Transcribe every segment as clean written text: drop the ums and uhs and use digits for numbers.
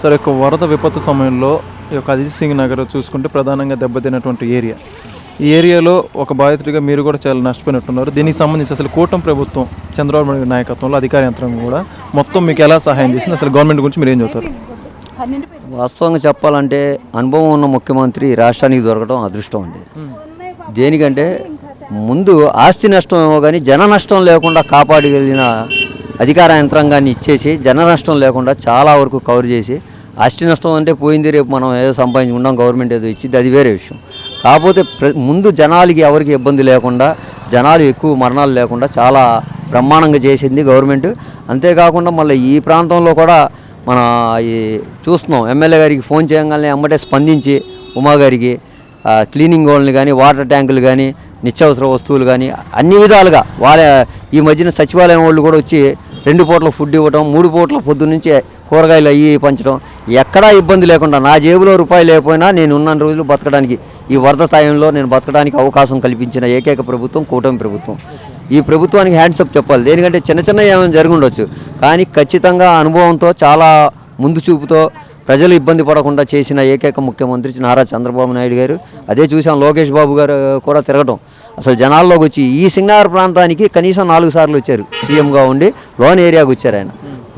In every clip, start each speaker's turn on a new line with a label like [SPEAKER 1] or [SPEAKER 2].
[SPEAKER 1] సరే, ఒక వరద విపత్తు సమయంలో ఈ యొక్క అజిత్ సింగ్ నగర్ చూసుకుంటే ప్రధానంగా దెబ్బతిన్నటువంటి ఏరియా. ఈ ఏరియాలో ఒక బాధితుడిగా మీరు కూడా చాలా నష్టపోయినట్టున్నారు. దీనికి సంబంధించి అసలు కూటమి ప్రభుత్వం చంద్రబాబు నాయుడు నాయకత్వంలో అధికార యంత్రాంగం కూడా మొత్తం మీకు ఎలా సహాయం చేసింది? అసలు గవర్నమెంట్ గురించి మీరు ఏం చెబుతారు?
[SPEAKER 2] వాస్తవంగా చెప్పాలంటే అనుభవం ఉన్న ముఖ్యమంత్రి రాష్ట్రానికి దొరకడం అదృష్టం అండి. దేనికంటే ముందు ఆస్తి నష్టం ఏమో కానీ జన నష్టం లేకుండా కాపాడగలిగిన అధికార యంత్రాంగాన్ని ఇచ్చేసి జన నష్టం లేకుండా చాలా వరకు కవర్ చేసి, ఆస్తి నష్టం అంటే పోయింది, రేపు మనం ఏదో సంపాదించుకుంటాం, గవర్నమెంట్ ఏదో ఇచ్చింది, అది వేరే విషయం. కాకపోతే ముందు జనాలకి ఎవరికి ఇబ్బంది లేకుండా, జనాలు ఎక్కువ మరణాలు లేకుండా చాలా బ్రహ్మాండంగా చేసింది గవర్నమెంట్. అంతేకాకుండా మళ్ళీ ఈ ప్రాంతంలో కూడా మన ఈ చూస్తున్నాం, ఎమ్మెల్యే గారికి ఫోన్ చేయగానే అమ్మటే స్పందించి ఉమా గారికి క్లీనింగ్ వాళ్ళని కానీ, వాటర్ ట్యాంకులు కానీ, నిత్యావసర వస్తువులు కానీ అన్ని విధాలుగా వాళ్ళ ఈ మధ్యన సచివాలయం వాళ్ళు కూడా వచ్చి 2 పూట్ల ఫుడ్ ఇవ్వడం, 3 పూట్ల పొద్దున్న నుంచి కూరగాయలు అయ్యి పంచడం, ఎక్కడా ఇబ్బంది లేకుండా నా జేబులో రూపాయి లేకపోయినా నేను ఉన్న రోజులు బతకడానికి, ఈ వరద స్థాయిలో నేను బతకడానికి అవకాశం కల్పించిన ఏకైక ప్రభుత్వం కూటమి ప్రభుత్వం. ఈ ప్రభుత్వానికి హ్యాండ్సప్ చెప్పాలి. దేనికంటే చిన్న చిన్న ఏమైనా జరిగి ఉండొచ్చు, కానీ ఖచ్చితంగా అనుభవంతో చాలా ముందు చూపుతో ప్రజలు ఇబ్బంది పడకుండా చేసిన ఏకైక ముఖ్యమంత్రి నారా చంద్రబాబు నాయుడు గారు. అదే చూసాం, లోకేష్ బాబు గారు కూడా తిరగటం, అసలు జనాల్లోకి వచ్చి ఈ సింగనగర్ ప్రాంతానికి కనీసం 4 సార్లు వచ్చారు. సీఎంగా ఉండి లోన్ ఏరియాకి వచ్చారు. ఆయన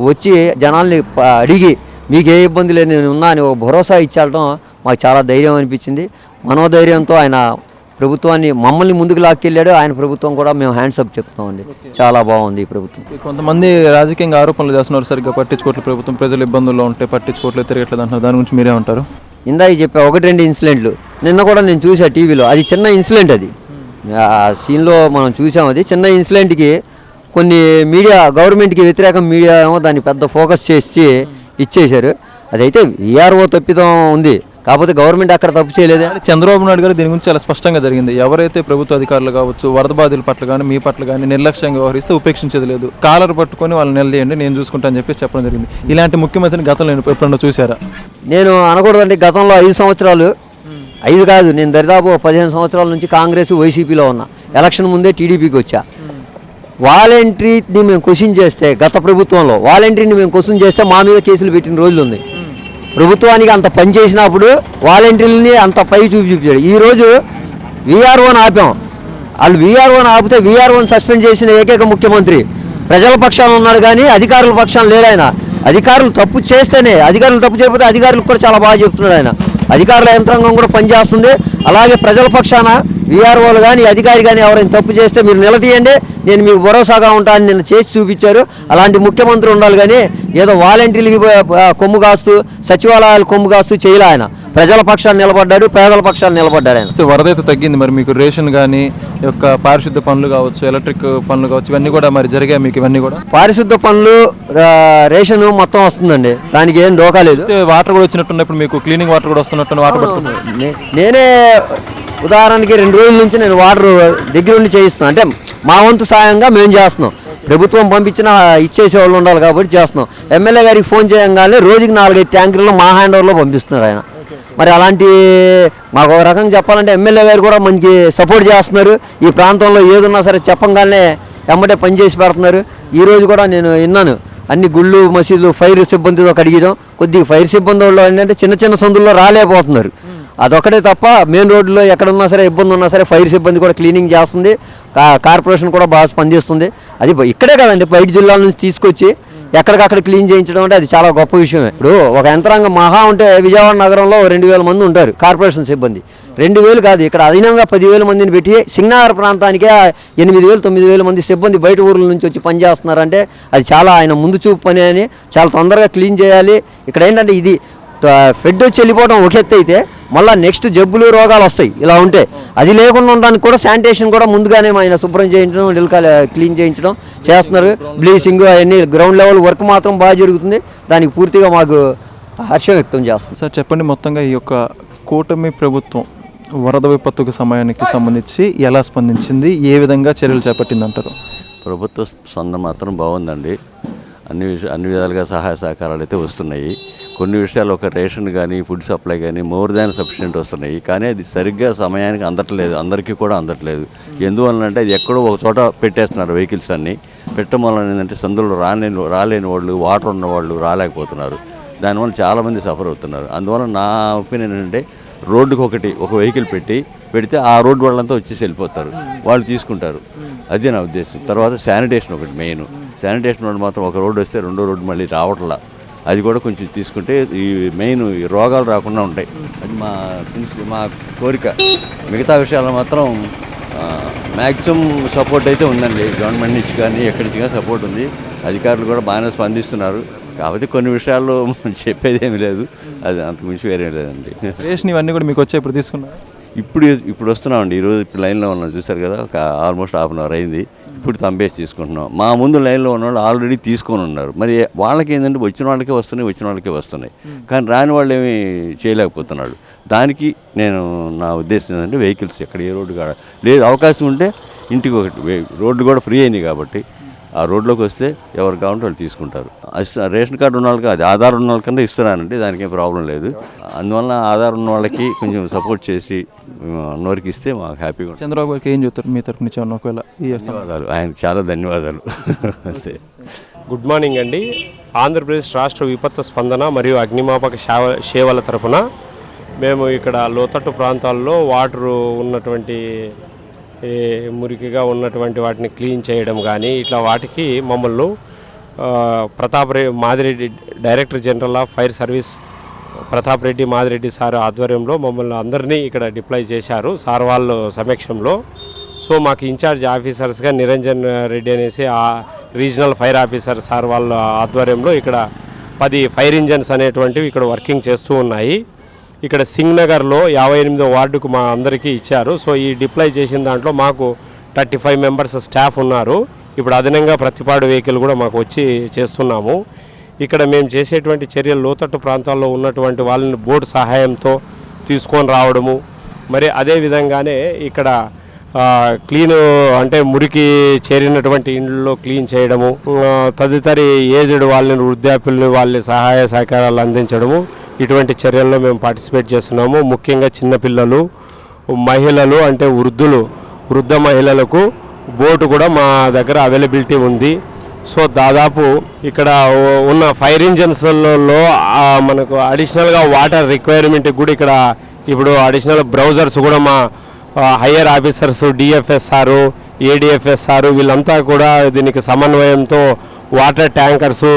[SPEAKER 2] వచ్చి జనాల్ని అడిగి మీకు ఏ ఇబ్బంది లేదు నేను ఉన్నా అని ఒక భరోసా ఇచ్చేయడం మాకు చాలా ధైర్యం అనిపించింది. మనోధైర్యంతో ఆయన ప్రభుత్వాన్ని మమ్మల్ని ముందుకు లాక్కెళ్ళాడు. ఆయన ప్రభుత్వం కూడా మేము హ్యాండ్సప్ చెప్తామండి, చాలా బాగుంది ఈ ప్రభుత్వం.
[SPEAKER 1] కొంతమంది రాజకీయంగా ఆరోపణలు చేస్తున్నారు, సరిగ్గా పట్టించుకోవట్లేదు ప్రభుత్వం, ప్రజలు ఇబ్బందుల్లో ఉంటే పట్టించుకోవట్లేదు, తిరగట్లేదు అంటున్నారు. దాని గురించి మీరేమంటారు?
[SPEAKER 2] ఇందాక చెప్పా 1-2 ఇన్సిడెంట్లు నిన్న కూడా నేను చూసా టీవీలో. అది చిన్న ఇన్సిడెంట్, అది సీన్లో మనం చూసాం. అది చిన్న ఇన్సిడెంట్కి కొన్ని మీడియా, గవర్నమెంట్కి వ్యతిరేకం మీడియా ఏమో దాన్ని పెద్ద ఫోకస్ చేసి ఇచ్చేశారు. అదైతే వీఆర్ఓ తప్పిదం ఉంది, కాకపోతే గవర్నమెంట్ అక్కడ తప్పు చేయలేదు.
[SPEAKER 1] చంద్రబాబు నాయుడు గారు దీని గురించి చాలా స్పష్టంగా జరిగింది. ఎవరైతే ప్రభుత్వ అధికారులు కావచ్చు, వరద బాధితుల పట్ల కానీ మీ పట్ల కానీ నిర్లక్ష్యంగా వ్యవహరిస్తే ఉపేక్షించేది లేదు, కాలర్ పట్టుకొని వాళ్ళని నిలదీయండి, నేను చూసుకుంటా అని చెప్పి చెప్పడం జరిగింది. ఇలాంటి ముఖ్యమంత్రిని గతంలో ఎప్పుడన్నా చూసారా?
[SPEAKER 2] నేను అనకూడదంటే గతంలో 5 సంవత్సరాలు, 5 కాదు, నేను దరిదాపు 15 సంవత్సరాల నుంచి కాంగ్రెస్ వైసీపీలో ఉన్నా. ఎలక్షన్ ముందే టీడీపీకి వచ్చా. వాలంటరీని మేము క్వశ్చన్ చేస్తే, గత ప్రభుత్వంలో వాలంటరీని మేము క్వశ్చన్ చేస్తే మా మీద కేసులు పెట్టిన రోజులు ఉంది. ప్రభుత్వానికి అంత పని చేసినప్పుడు వాలంటీర్లని అంత పై చూపించాడు. ఈరోజు వీఆర్ఓని ఆపాం. వాళ్ళు వీఆర్ఓని ఆపితే వీఆర్ఓని సస్పెండ్ చేసిన ఏకైక ముఖ్యమంత్రి ప్రజల పక్షాన ఉన్నాడు, కానీ అధికారుల పక్షాన లేడు ఆయన. అధికారులు తప్పు చేస్తేనే, అధికారులు తప్పు చేయకపోతే అధికారులకు కూడా చాలా బాగా చెప్తున్నాడు ఆయన. అధికారుల యంత్రాంగం కూడా పనిచేస్తుంది. అలాగే ప్రజల పక్షాన వీఆర్ఓలు కానీ అధికారి కానీ ఎవరైనా తప్పు చేస్తే మీరు నిలదీయండి, నేను మీకు భరోసాగా ఉంటానని నిన్న చేసి చూపించారు. అలాంటి ముఖ్యమంత్రి ఉండాలి, కానీ ఏదో వాలంటీర్లకి కొమ్ము కాస్తూ, సచివాలయాలు కొమ్ము కాస్తూ చేయలే. ఆయన ప్రజల పక్షాన్ని నిలబడ్డాడు, పేదల పక్షాన్ని నిలబడ్డాడు ఆయన.
[SPEAKER 1] వరద అయితే తగ్గింది, మరి మీకు రేషన్ కానీ యొక్క పారిశుద్ధ పనులు కావచ్చు, ఎలక్ట్రిక్ పనులు కావచ్చు, ఇవన్నీ కూడా మరి జరిగాయి మీకు? ఇవన్నీ కూడా
[SPEAKER 2] పారిశుద్ధ పనులు, రేషన్ మొత్తం వస్తుందండి, దానికి ఏం డోకా లేదు.
[SPEAKER 1] వాటర్ కూడా వచ్చినట్టున్నప్పుడు మీకు క్లీనింగ్ వాటర్ కూడా వస్తున్నట్టు వాటర్ పట్టుకున్నాను
[SPEAKER 2] నేనే. ఉదాహరణకి 2 రోజుల నుంచి నేను వాటర్ దగ్గర ఉండి చేయిస్తున్నాను. అంటే మా వంతు సాయంగా మేము చేస్తున్నాం. ప్రభుత్వం పంపించిన ఇచ్చేసే వాళ్ళు ఉండాలి కాబట్టి చేస్తున్నాం. ఎమ్మెల్యే గారికి ఫోన్ చేయగానే రోజుకి 4-5 ట్యాంకర్లు మా హ్యాండ్ ఓవర్లో పంపిస్తున్నారు ఆయన. మరి అలాంటి మాకు ఒక రకంగా చెప్పాలంటే ఎమ్మెల్యే గారు కూడా మంచి సపోర్ట్ చేస్తున్నారు. ఈ ప్రాంతంలో ఏదున్నా సరే చెప్పంగానే ఎమ్మటే పనిచేసి పెడుతున్నారు. ఈరోజు కూడా నేను విన్నాను, అన్ని గుళ్ళు మసీదులు ఫైర్ సిబ్బందితో కడిగడం. కొద్దిగా ఫైర్ సిబ్బంది వాళ్ళు ఏంటంటే చిన్న చిన్న సందుల్లో రాలేకపోతున్నారు. అదొకటే తప్ప మెయిన్ రోడ్లో ఎక్కడున్నా సరే ఇబ్బంది ఉన్నా సరే ఫైర్ సిబ్బంది కూడా క్లీనింగ్ చేస్తుంది. కార్పొరేషన్ కూడా బాగా స్పందిస్తుంది. అది ఇక్కడే కదండి, బయట జిల్లాల నుంచి తీసుకొచ్చి ఎక్కడికక్కడ క్లీన్ చేయించడం అంటే అది చాలా గొప్ప విషయమే. ఇప్పుడు ఒక యంత్రాంగం మహా ఉంటే విజయవాడ నగరంలో 2000 మంది ఉంటారు కార్పొరేషన్ సిబ్బంది. 2000 కాదు, ఇక్కడ అదనంగా 10,000 మందిని పెట్టి సింగనగర్ ప్రాంతానికే 8,000-9,000 మంది సిబ్బంది బయట ఊర్ల నుంచి వచ్చి పనిచేస్తున్నారంటే అది చాలా ఆయన ముందు చూపు పని అని. చాలా తొందరగా క్లీన్ చేయాలి. ఇక్కడ ఏంటంటే ఇది ఫెడ్ వచ్చి వెళ్ళిపోవడం ఒక ఎత్తు అయితే, మళ్ళీ నెక్స్ట్ జబ్బులు రోగాలు వస్తాయి ఇలా ఉంటే. అది లేకుండా ఉండడానికి కూడా శానిటేషన్ కూడా ముందుగానే ఆయన శుభ్రం చేయించడం, క్లీన్ చేయించడం చేస్తున్నారు. బ్లీచింగ్ అవన్నీ గ్రౌండ్ లెవెల్ వర్క్ మాత్రం బాగా జరుగుతుంది. దానికి పూర్తిగా మాకు హర్షం వ్యక్తం చేస్తుంది.
[SPEAKER 1] సార్ చెప్పండి, మొత్తంగా ఈ యొక్క కూటమి ప్రభుత్వం వరద విపత్తుకు సమయానికి సంబంధించి ఎలా స్పందించింది, ఏ విధంగా చర్యలు చేపట్టింది అంటారు?
[SPEAKER 3] ప్రభుత్వ స్పందన మాత్రం బాగుందండి. అన్ని విధాలుగా సహాయ సహకారాలు అయితే వస్తున్నాయి. కొన్ని విషయాలు ఒక రేషన్ కానీ ఫుడ్ సప్లై కానీ మోర్ దాన్ సఫిషియెంట్ వస్తున్నాయి, కానీ అది సరిగ్గా సమయానికి అందట్లేదు, అందరికీ కూడా అందట్లేదు. ఎందువల్లంటే అది ఎక్కడో ఒక చోట పెట్టేస్తున్నారు వెహికల్స్ అన్నీ. పెట్టడం వల్ల ఏంటంటే సందులో రాలేని వాళ్ళు, వాటర్ ఉన్నవాళ్ళు రాలేకపోతున్నారు. దానివల్ల చాలామంది సఫర్ అవుతున్నారు. అందువల్ల నా ఒపీనియన్ ఏంటంటే రోడ్డుకి ఒక వెహికల్ పెడితే ఆ రోడ్డు వాళ్ళంతా వచ్చేసి వెళ్ళిపోతారు, వాళ్ళు తీసుకుంటారు. అదే నా ఉద్దేశం. తర్వాత శానిటేషన్ ఒకటి మెయిన్. శానిటేషన్ వాళ్ళు మాత్రం ఒక రోడ్డు వస్తే రెండో రోడ్డు మళ్ళీ రావట్లా, అది కూడా కొంచెం తీసుకుంటే ఈ మెయిన్ ఈ రోగాలు రాకుండా ఉంటాయి. అది మా కోరిక. మిగతా విషయాల్లో మాత్రం మ్యాక్సిమం సపోర్ట్ అయితే ఉందండి, గవర్నమెంట్ నుంచి కానీ ఎక్కడి నుంచి కానీ సపోర్ట్ ఉంది. అధికారులు కూడా బాగానే స్పందిస్తున్నారు. కాకపోతే కొన్ని విషయాల్లో చెప్పేది ఏమీ లేదు, అది అంతకుమించి వేరే లేదండి.
[SPEAKER 1] రేషన్ ఇవన్నీ కూడా మీకు వచ్చే ఇప్పుడు తీసుకున్నారు?
[SPEAKER 3] ఇప్పుడు వస్తున్నామండి. ఈరోజు ఇప్పుడు లైన్లో ఉన్నాం, చూసారు కదా, ఒక ఆల్మోస్ట్ హాఫ్ అన్ అవర్ అయింది. ఇప్పుడు తంబేసి తీసుకుంటున్నాం. మా ముందు లైన్లో ఉన్న వాళ్ళు ఆల్రెడీ తీసుకొని ఉన్నారు. మరి వాళ్ళకి ఏంటంటే వచ్చిన వాళ్ళకే వస్తున్నాయి, కానీ రాని వాళ్ళు ఏమీ చేయలేకపోతున్నాడు. దానికి నా ఉద్దేశం ఏంటంటే వెహికల్స్ ఎక్కడ ఏ రోడ్డు కాడ లేదు, అవకాశం ఉంటే ఇంటికి ఒకటి రోడ్డు కూడా ఫ్రీ అయింది కాబట్టి ఆ రోడ్లోకి వస్తే ఎవరు కావాలంటే వాళ్ళు తీసుకుంటారు. రేషన్ కార్డు ఉన్న వాళ్ళకి, అది ఆధార్ ఉన్న వాళ్ళకన్నా ఇస్తున్నానండి, దానికి ఏం ప్రాబ్లం లేదు. అందువల్ల ఆధార్ ఉన్న వాళ్ళకి కొంచెం సపోర్ట్ చేసి నోరికి ఇస్తే మాకు హ్యాపీగా ఉంటుంది.
[SPEAKER 1] చంద్రబాబు గారికి ఏం చెప్తారు మీ తరఫు నుంచి? ఒకవేళ
[SPEAKER 3] ధన్యవాదాలు, ఆయనకు చాలా ధన్యవాదాలు. అంతే.
[SPEAKER 4] గుడ్ మార్నింగ్ అండి. ఆంధ్రప్రదేశ్ రాష్ట్ర విపత్తు స్పందన మరియు అగ్నిమాపక సేవల తరఫున మేము ఇక్కడ లోతట్టు ప్రాంతాల్లో వాటరు ఉన్నటువంటి మురికిగా ఉన్నటువంటి వాటిని క్లీన్ చేయడం కానీ ఇట్లా వాటికి మమ్మల్ని Madireddy director general of fire service Pratap Reddy Madireddy sir ఆధ్వర్యంలో మమ్మల్ని అందరినీ ఇక్కడ డిప్లాయ్ చేశారు సార్ వాళ్ళ సమక్షంలో. సో మాకు ఇన్ఛార్జ్ ఆఫీసర్స్గా నిరంజన్ రెడ్డి అనేసి ఆ రీజనల్ ఫైర్ ఆఫీసర్ సార్ వాళ్ళ ఆధ్వర్యంలో ఇక్కడ 10 ఫైర్ ఇంజన్స్ అనేటువంటివి ఇక్కడ వర్కింగ్ చేస్తూ ఉన్నాయి. ఇక్కడ సింగ్ నగర్లో 58వ వార్డుకు మా అందరికీ ఇచ్చారు. సో ఈ డిప్లాయ్ చేసిన దాంట్లో మాకు 35 మెంబర్స్ స్టాఫ్ ఉన్నారు. ఇప్పుడు అదనంగా ప్రతిపాడు వెహికల్ కూడా మాకు వచ్చి చేస్తున్నాము. ఇక్కడ మేము చేసేటువంటి చర్యలు లోతట్టు ప్రాంతాల్లో ఉన్నటువంటి వాళ్ళని బోట్ సహాయంతో తీసుకొని రావడము, మరి అదేవిధంగానే ఇక్కడ క్లీన్ అంటే మురికి చేరినటువంటి ఇండ్లలో క్లీన్ చేయడము, తదితరి ఏజ్డ్ వాళ్ళని వృద్ధాప్యుల్ని వాళ్ళ సహాయ సహకారాలు అందించడము, ఇటువంటి చర్యల్లో మేము పార్టిసిపేట్ చేస్తున్నాము. ముఖ్యంగా చిన్నపిల్లలు, మహిళలు అంటే వృద్ధ మహిళలకు బోటు కూడా మా దగ్గర అవైలబిలిటీ ఉంది. సో దాదాపు ఇక్కడ ఉన్న ఫైర్ ఇంజన్స్లలో మనకు అడిషనల్గా వాటర్ రిక్వైర్మెంట్కి కూడా ఇక్కడ ఇప్పుడు అడిషనల్ బ్రౌజర్స్ కూడా మా హయ్యర్ ఆఫీసర్స్ డిఎఫ్ఎస్ఆర్, ఏడిఎఫ్ఎస్ఆర్ వీళ్ళంతా కూడా దీనికి సమన్వయంతో వాటర్ ట్యాంకర్సు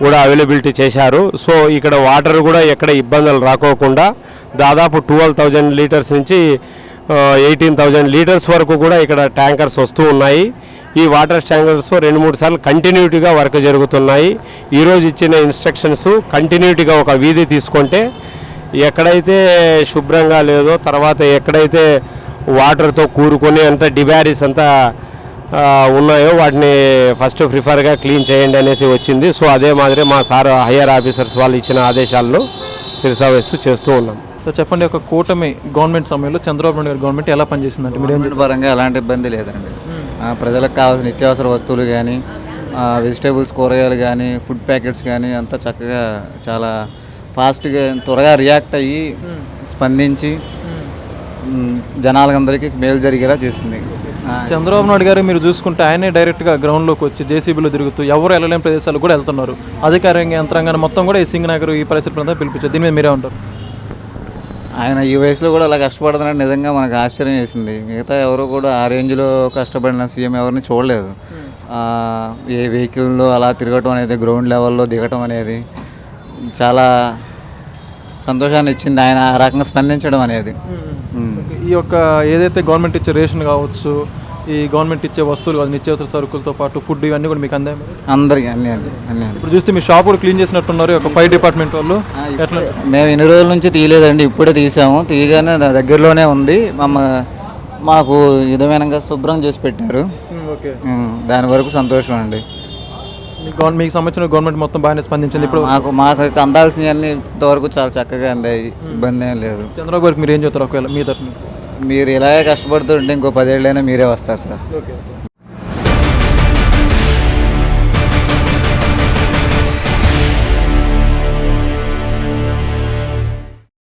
[SPEAKER 4] కూడా అవైలబిలిటీ చేశారు. సో ఇక్కడ వాటర్ కూడా ఎక్కడ ఇబ్బందులు రాకోకుండా దాదాపు 12,000 లీటర్స్ నుంచి 18,000 లీటర్స్ వరకు కూడా ఇక్కడ ట్యాంకర్స్ వస్తూ ఉన్నాయి. ఈ వాటర్ ట్యాంకర్స్ 2-3 సార్లు కంటిన్యూటీగా వర్క్ జరుగుతున్నాయి. ఈరోజు ఇచ్చిన ఇన్స్ట్రక్షన్స్ కంటిన్యూటీగా ఒక వీధి తీసుకుంటే ఎక్కడైతే శుభ్రంగా లేదో, తర్వాత ఎక్కడైతే వాటర్తో కూరుకొని అంతా డిబారీస్ అంతా ఉన్నాయో వాటిని ఫస్ట్ ప్రిఫర్గా క్లీన్ చేయండి అనేసి వచ్చింది. సో అదే మాదిరి మా సార్ హయ్యర్ ఆఫీసర్స్ వాళ్ళు ఇచ్చిన ఆదేశాలను శిరసావేస్తూ చేస్తూ ఉన్నాం.
[SPEAKER 1] సో చెప్పండి, ఒక కూటమి గవర్నమెంట్ సమయంలో చంద్రబాబు నాయుడు గారి గవర్నమెంట్ ఎలా పనిచేసిందంటే మీరు
[SPEAKER 5] పరంగా ఎలాంటి ఇబ్బంది లేదండి. ప్రజలకు కావాల్సిన నిత్యావసర వస్తువులు కానీ, వెజిటేబుల్స్, కూరగాయలు కానీ, ఫుడ్ ప్యాకెట్స్ కానీ అంతా చక్కగా చాలా ఫాస్ట్గా త్వరగా రియాక్ట్ అయ్యి స్పందించి జనాలందరికీ మేలు జరిగేలా చేసింది.
[SPEAKER 1] చంద్రబాబు నాయుడు గారు మీరు చూసుకుంటే ఆయనే డైరెక్ట్గా గ్రౌండ్లోకి వచ్చి జేసీబీలో తిరుగుతూ ఎవరు వెళ్ళలేని ప్రదేశాలు కూడా వెళ్తున్నారు. అధికారంగా యంత్రాంగాన్ని మొత్తం కూడా ఈ సింగ్ నగర్ ఈ పరిసర ప్రాంతాలు పిలిపించారు. దీని మీద మీరే ఉంటారు?
[SPEAKER 5] ఆయన ఈ వయసులో కూడా అలా కష్టపడుతున్నాడు, నిజంగా మనకు ఆశ్చర్యం చేసింది. మిగతా ఎవరు కూడా ఆ రేంజ్లో కష్టపడిన సీఎం ఎవరిని చూడలేదు. ఏ వెహికల్లో అలా తిరగటం అనేది, గ్రౌండ్ లెవెల్లో దిగటం అనేది చాలా సంతోషాన్ని ఇచ్చింది. ఆయన ఆ రకంగా స్పందించడం అనేది.
[SPEAKER 1] ఈ యొక్క ఏదైతే గవర్నమెంట్ ఇచ్చే రేషన్ కావచ్చు, ఈ గవర్నమెంట్ ఇచ్చే వస్తువులు కాదు, నిత్యావసర సరుకులతో పాటు ఫుడ్ ఇవన్నీ కూడా మీకు అందాయి?
[SPEAKER 5] అందరికీ అన్నీ.
[SPEAKER 1] ఇప్పుడు చూస్తే మీ షాప్ కూడా క్లీన్ చేసినట్టున్నారు ఒక ఫైర్ డిపార్ట్మెంట్ వాళ్ళు. ఎట్లా?
[SPEAKER 5] మేము ఇన్ని రోజుల నుంచి తీయలేదండి, ఇప్పుడే తీసాము. తీయగానే దగ్గరలోనే ఉంది. మాకు విధమైనగా శుభ్రం చేసి పెట్టారు.
[SPEAKER 1] ఓకే,
[SPEAKER 5] దాని వరకు సంతోషం అండి.
[SPEAKER 1] మీకు సంబంధించిన గవర్నమెంట్ మొత్తం బాగానే స్పందించింది. ఇప్పుడు
[SPEAKER 5] మాకు అందాల్సినవన్నీ ఇంతవరకు చాలా చక్కగా అందాయి, ఇబ్బంది ఏం లేదు.
[SPEAKER 1] చంద్రబాబు గారికి మీరు ఏం చెప్తారు ఒకవేళ మీ తరఫున?
[SPEAKER 5] మీరు ఇలాగే కష్టపడుతుంటే ఇంకో 10 ఏళ్ళైనా మీరే వస్తారు సార్.
[SPEAKER 1] ఓకే.